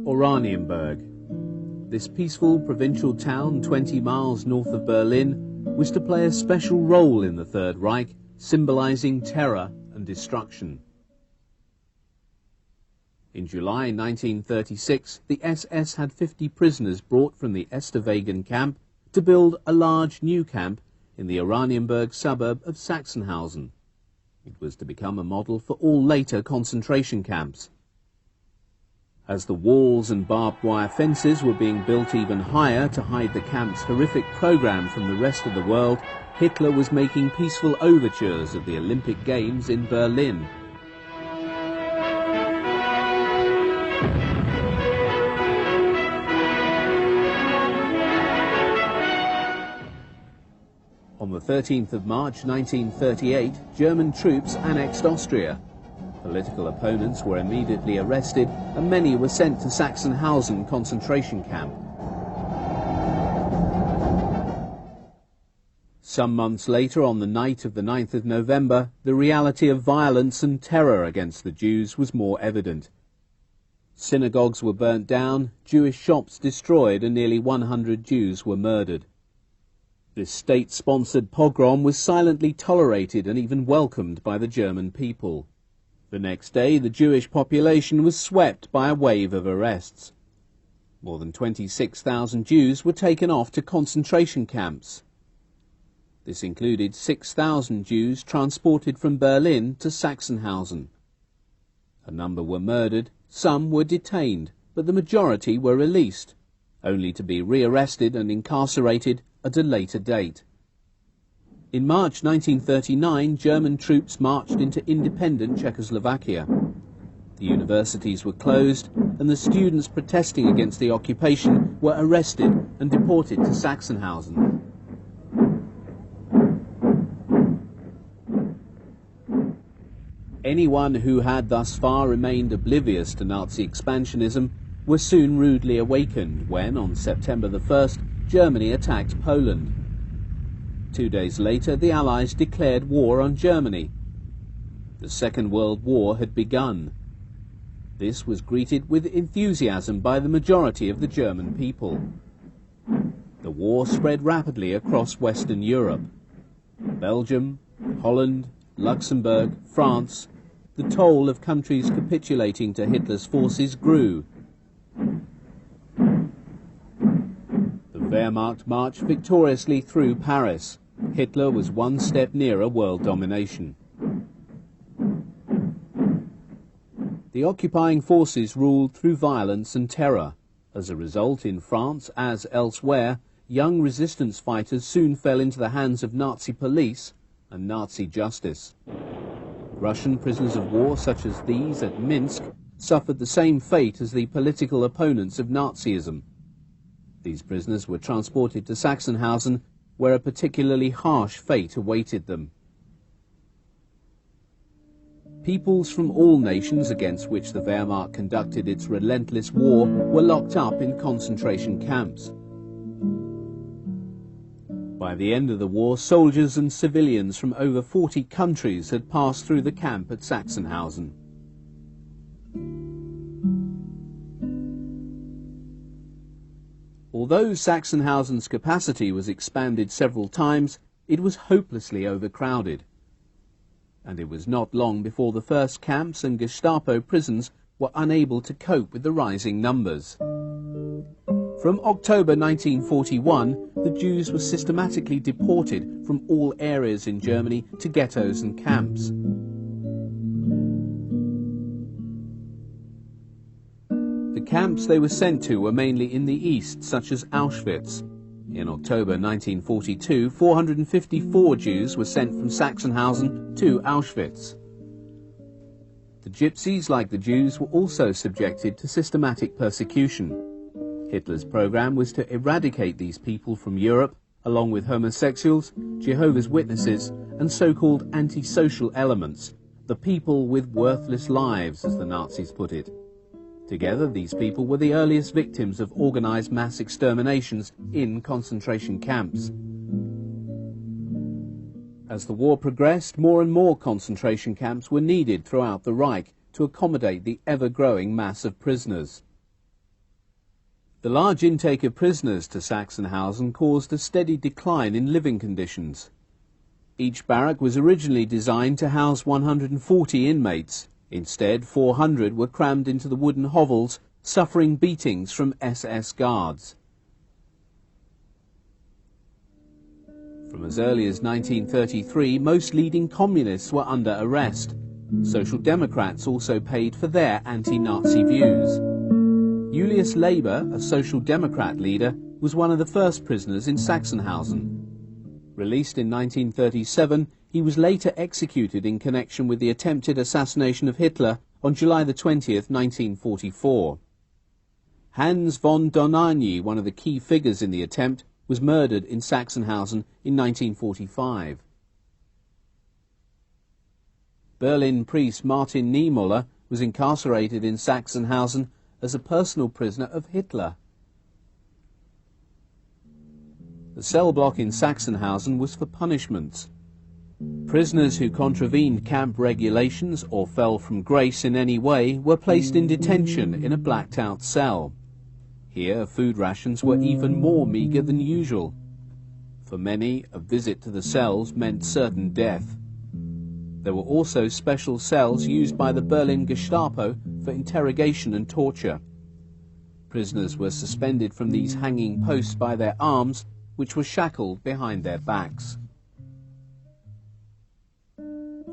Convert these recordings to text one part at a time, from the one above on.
Oranienburg. This peaceful provincial town 20 miles north of Berlin was to play a special role in the Third Reich, symbolizing terror and destruction. In July 1936, the SS had 50 prisoners brought from the Esterwagen camp to build a large new camp in the Oranienburg suburb of Sachsenhausen. It was to become a model for all later concentration camps. As the walls and barbed wire fences were being built even higher to hide the camp's horrific program from the rest of the world, Hitler was making peaceful overtures at the Olympic Games in Berlin. On the 13th of March 1938, German troops annexed Austria. Political opponents were immediately arrested and many were sent to Sachsenhausen concentration camp. Some months later, on the night of the 9th of November, the reality of violence and terror against the Jews was more evident. Synagogues were burnt down, Jewish shops destroyed, and nearly 100 Jews were murdered. This state-sponsored pogrom was silently tolerated and even welcomed by the German people. The next day, the Jewish population was swept by a wave of arrests. More than 26,000 Jews were taken off to concentration camps. This included 6,000 Jews transported from Berlin to Sachsenhausen. A number were murdered, some were detained, but the majority were released, only to be rearrested and incarcerated at a later date. In March 1939, German troops marched into independent Czechoslovakia. The universities were closed, and the students protesting against the occupation were arrested and deported to Sachsenhausen. Anyone who had thus far remained oblivious to Nazi expansionism were soon rudely awakened when, on September the 1st, Germany attacked Poland. 2 days later, the Allies declared war on Germany. The Second World War had begun. This was greeted with enthusiasm by the majority of the German people. The war spread rapidly across Western Europe. Belgium, Holland, Luxembourg, France, the toll of countries capitulating to Hitler's forces grew. The Wehrmacht marched victoriously through Paris. Hitler was one step nearer world domination. The occupying forces ruled through violence and terror. As a result, in France, as elsewhere, young resistance fighters soon fell into the hands of Nazi police and Nazi justice. Russian prisoners of war such as these at Minsk suffered the same fate as the political opponents of Nazism. These prisoners were transported to Sachsenhausen, where a particularly harsh fate awaited them. Peoples from all nations against which the Wehrmacht conducted its relentless war were locked up in concentration camps. By the end of the war, soldiers and civilians from over 40 countries had passed through the camp at Sachsenhausen. Although Sachsenhausen's capacity was expanded several times, it was hopelessly overcrowded. And it was not long before the first camps and Gestapo prisons were unable to cope with the rising numbers. From October 1941, the Jews were systematically deported from all areas in Germany to ghettos and camps. The camps they were sent to were mainly in the east, such as Auschwitz. In October 1942, 454 Jews were sent from Sachsenhausen to Auschwitz. The Gypsies, like the Jews, were also subjected to systematic persecution. Hitler's program was to eradicate these people from Europe, along with homosexuals, Jehovah's Witnesses, and so-called antisocial elements, the people with worthless lives, as the Nazis put it. Together, these people were the earliest victims of organized mass exterminations in concentration camps. As the war progressed, more and more concentration camps were needed throughout the Reich to accommodate the ever-growing mass of prisoners. The large intake of prisoners to Sachsenhausen caused a steady decline in living conditions. Each barrack was originally designed to house 140 inmates. Instead, 400 were crammed into the wooden hovels, suffering beatings from SS guards. From as early as 1933, most leading communists were under arrest. Social Democrats also paid for their anti-Nazi views. Julius Leber, a Social Democrat leader, was one of the first prisoners in Sachsenhausen. Released in 1937, he was later executed in connection with the attempted assassination of Hitler on July 20th, 1944. Hans von Dohnanyi, one of the key figures in the attempt, was murdered in Sachsenhausen in 1945. Berlin priest Martin Niemöller was incarcerated in Sachsenhausen as a personal prisoner of Hitler. The cell block in Sachsenhausen was for punishments. Prisoners who contravened camp regulations or fell from grace in any way were placed in detention in a blacked-out cell. Here, food rations were even more meagre than usual. For many, a visit to the cells meant certain death. There were also special cells used by the Berlin Gestapo for interrogation and torture. Prisoners were suspended from these hanging posts by their arms, which were shackled behind their backs.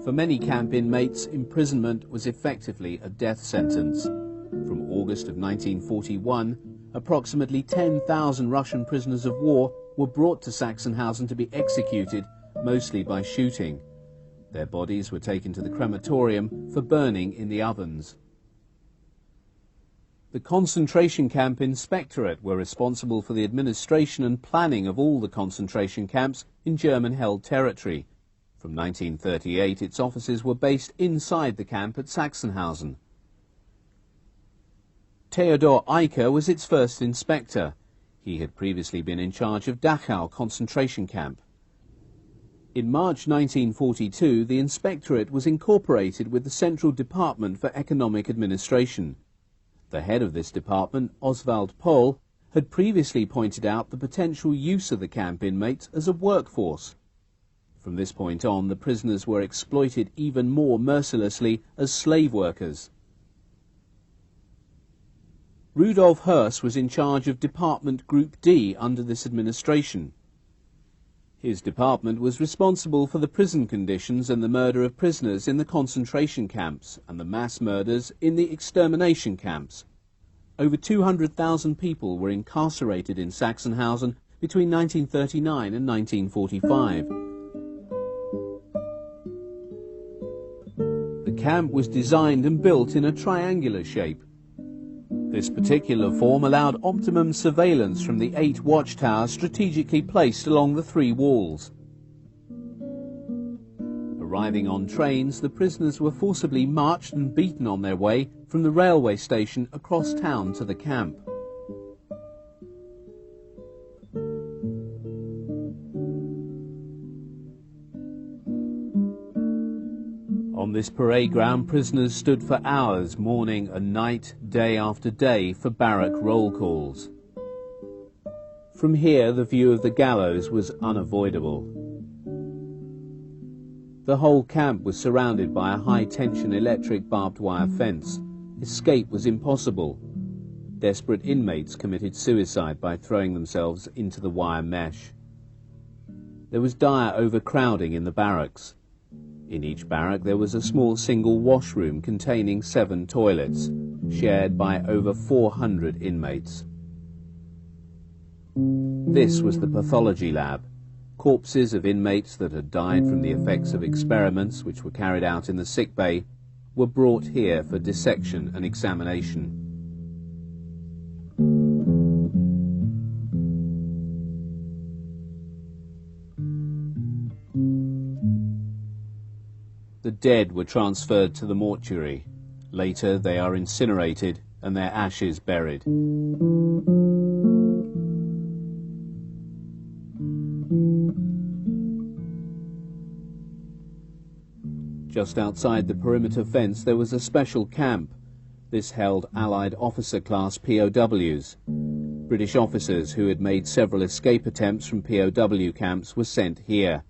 For many camp inmates, imprisonment was effectively a death sentence. From August of 1941, approximately 10,000 Russian prisoners of war were brought to Sachsenhausen to be executed, mostly by shooting. Their bodies were taken to the crematorium for burning in the ovens. The concentration camp inspectorate were responsible for the administration and planning of all the concentration camps in German-held territory. From 1938, its offices were based inside the camp at Sachsenhausen. Theodor Eicher was its first inspector. He had previously been in charge of Dachau concentration camp. In March 1942, the inspectorate was incorporated with the Central Department for Economic Administration. The head of this department, Oswald Pohl, had previously pointed out the potential use of the camp inmates as a workforce. From this point on, the prisoners were exploited even more mercilessly as slave workers. Rudolf Höss was in charge of Department Group D under this administration. His department was responsible for the prison conditions and the murder of prisoners in the concentration camps and the mass murders in the extermination camps. Over 200,000 people were incarcerated in Sachsenhausen between 1939 and 1945. The camp was designed and built in a triangular shape. This particular form allowed optimum surveillance from the 8 watchtowers strategically placed along the 3 walls. Arriving on trains, the prisoners were forcibly marched and beaten on their way from the railway station across town to the camp. On this parade ground, prisoners stood for hours, morning and night, day after day, for barrack roll calls. From here, the view of the gallows was unavoidable. The whole camp was surrounded by a high-tension electric barbed wire fence. Escape was impossible. Desperate inmates committed suicide by throwing themselves into the wire mesh. There was dire overcrowding in the barracks. In each barrack there was a small single washroom containing 7 toilets, shared by over 400 inmates. This was the pathology lab. Corpses of inmates that had died from the effects of experiments which were carried out in the sick bay were brought here for dissection and examination. The dead were transferred to the mortuary. Later they are incinerated and their ashes buried. Just outside the perimeter fence there was a special camp. This held Allied officer class POWs. British officers who had made several escape attempts from POW camps were sent here.